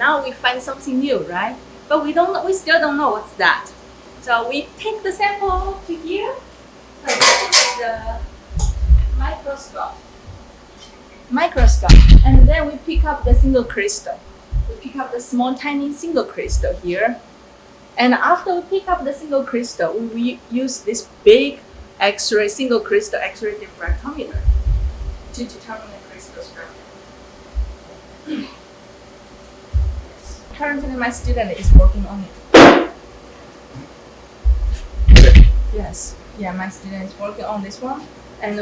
now we find something new, right? But we still don't know what's that. So we take the sample to here. So this is the microscope, and then we pick up the single crystal. We pick up the small, tiny single crystal here. And after we pick up the single crystal, we use this big X-ray, single crystal X-ray diffractometer to determine the crystal structure. Currently, my student is working on it. Yes, my student is working on this one. And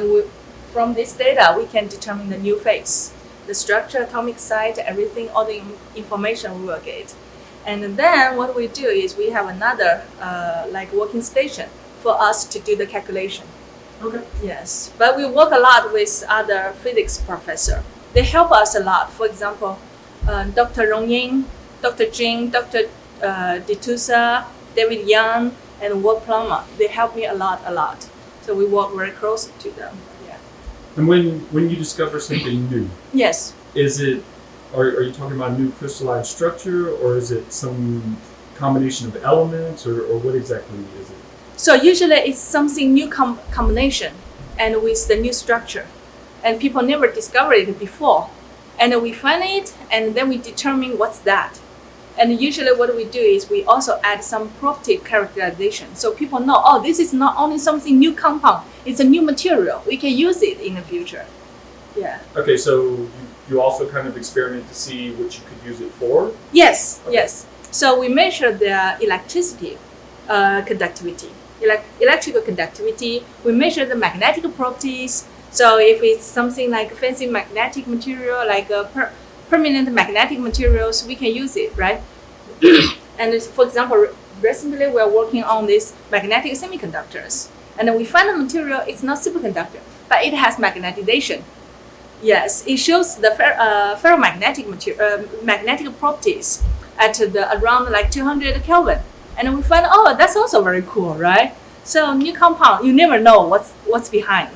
from this data, we can determine the new phase, the structure, atomic site, everything, all the information we will get. And then what we do is we have another working station for us to do the calculation. Okay. Yes, but we work a lot with other physics professor. They help us a lot. For example, Dr. Rong Ying, Dr. Jing, Dr. Ditusa, David Young, and Walt Plummer. They help me a lot. So we work very close to them. Yeah. And when you discover something new, yes, are you talking about new crystalline structure, or is it some combination of elements, or what exactly is it? So usually it's something new combination and with the new structure, and people never discovered it before, and we find it and then we determine what's that. And usually what we do is we also add some property characterization, so people know, oh, this is not only something new compound, it's a new material, we can use it in the future. Yeah. Okay, so you also kind of experiment to see what you could use it for? Yes, okay. Yes. So we measure the electricity conductivity, electrical conductivity. We measure the magnetic properties. So if it's something like fancy magnetic material, like permanent magnetic materials, we can use it, right? And for example, recently we are working on these magnetic semiconductors, and we find the material, it's not superconductor, but it has magnetization. Yes, it shows the ferromagnetic magnetic properties at around like 200 Kelvin, and we find, oh, that's also very cool, right? So new compound, you never know what's behind.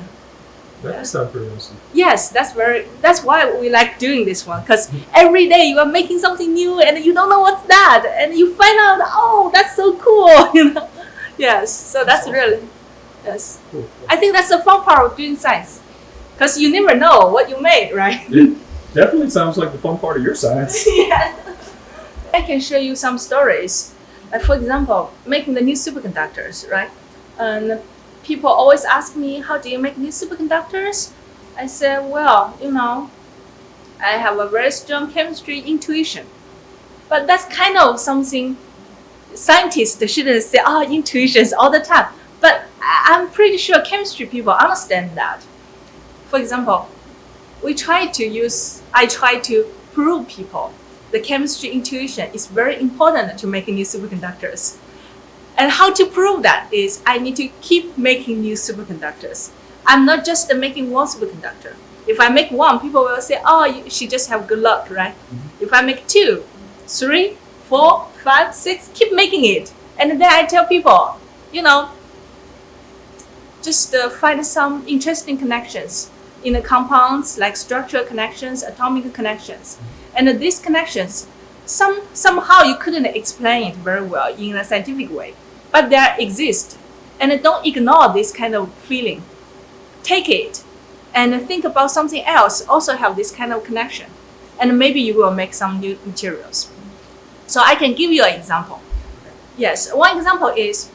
That sounds pretty awesome. Yes, that's why we like doing this one, because every day you are making something new and you don't know what's that, and you find out, oh, that's so cool, you know. Yes, so that's really, yes. Cool. I think that's the fun part of doing science, because you never know what you made, right? It definitely sounds like the fun part of your science. Yeah. I can show you some stories. Like for example, making the new superconductors, right? And people always ask me, how do you make new superconductors? I said, well, I have a very strong chemistry intuition. But that's kind of something scientists shouldn't say, intuitions all the time. But I'm pretty sure chemistry people understand that. For example, I try to prove people the chemistry intuition is very important to make new superconductors. And how to prove that is I need to keep making new superconductors. I'm not just making one superconductor. If I make one, people will say, oh, she just have good luck, right? Mm-hmm. If I make 2, 3, 4, 5, 6, keep making it. And then I tell people, just find some interesting connections in the compounds, like structural connections, atomic connections. And these connections, somehow you couldn't explain it very well in a scientific way, but they exist. And don't ignore this kind of feeling. Take it and think about something else, also have this kind of connection. And maybe you will make some new materials. So I can give you an example. Yes, one example is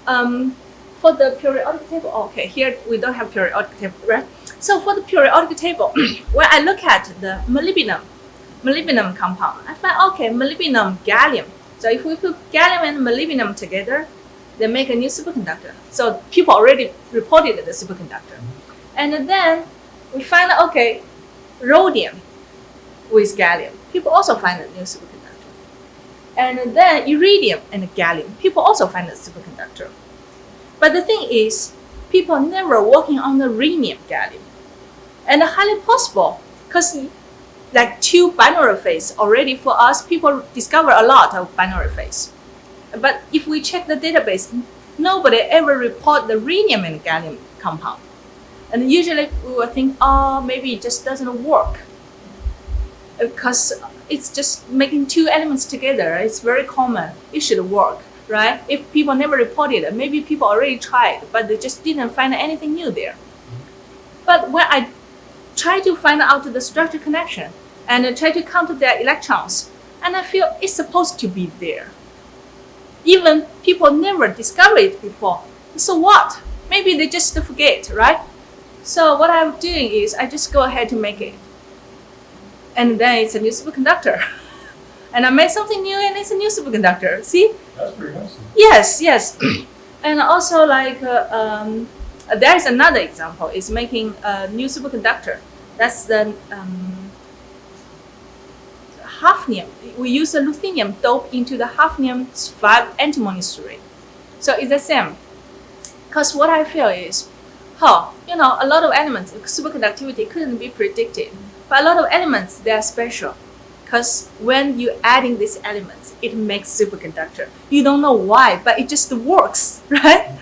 for the periodic table. Okay, here we don't have periodic table, right? So for the periodic table, when I look at the molybdenum compound, I find, okay, molybdenum, gallium. So if we put gallium and molybdenum together, they make a new superconductor. So people already reported the superconductor. And then we find, okay, rhodium with gallium. People also find a new superconductor. And then iridium and gallium. People also find a superconductor. But the thing is, people never working on the rhenium gallium. And highly possible, because like 2 binary phase already for us, people discover a lot of binary phase. But if we check the database, nobody ever report the rhenium and gallium compound. And usually we will think, maybe it just doesn't work. Because it's just making two elements together. It's very common. It should work, right? If people never reported it, maybe people already tried, but they just didn't find anything new there. But when I try to find out the structure connection and try to count their electrons, and I feel it's supposed to be there. Even people never discovered it before. So what? Maybe they just forget, right? So what I'm doing is I just go ahead to make it. And then it's a new superconductor. And I made something new and it's a new superconductor. See? That's pretty awesome. Yes. And also there's another example. Is making a new superconductor. That's the hafnium. We use the ruthenium doped into the hafnium 5 antimony 3. So it's the same. Because what I feel is, a lot of elements, superconductivity couldn't be predicted. But a lot of elements, they are special. Because when you're adding these elements, it makes superconductor. You don't know why, but it just works, right?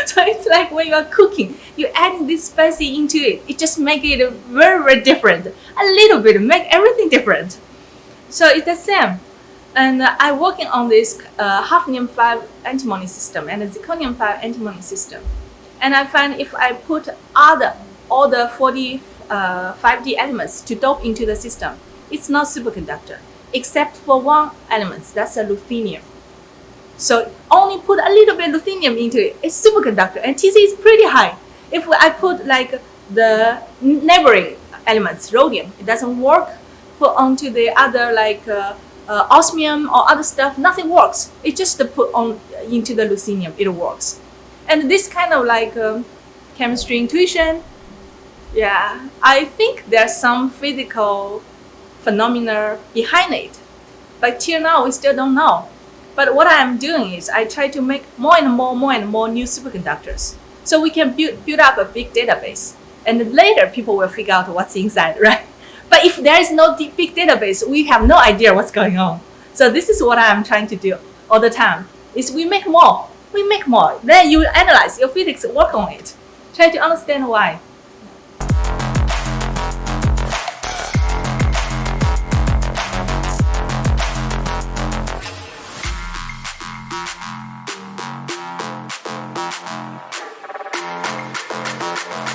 So it's like when you're cooking, you're adding this spicy into it. It just makes it very, very different. A little bit, make everything different. So it's the same. And I'm working on this hafnium 5 antimony system and a zirconium 5 antimony system. And I find if I put all the 40 5D elements to dope into the system, it's not superconductor, except for one element, that's a ruthenium. So only put a little bit ruthenium into it, it's superconductor, and TC is pretty high. If I put like the neighboring elements, rhodium, it doesn't work. Put onto the other osmium or other stuff, nothing works. It just put on into the ruthenium, it works. And this kind of chemistry intuition, yeah, I think there's some physical phenomena behind it. But till now, we still don't know. But what I'm doing is I try to make more and more new superconductors. So we can build up a big database. And later, people will figure out what's inside, right? But if there is no big database, we have no idea what's going on. So this is what I'm trying to do all the time, is we make more. Then you analyze your physics, work on it. Try to understand why.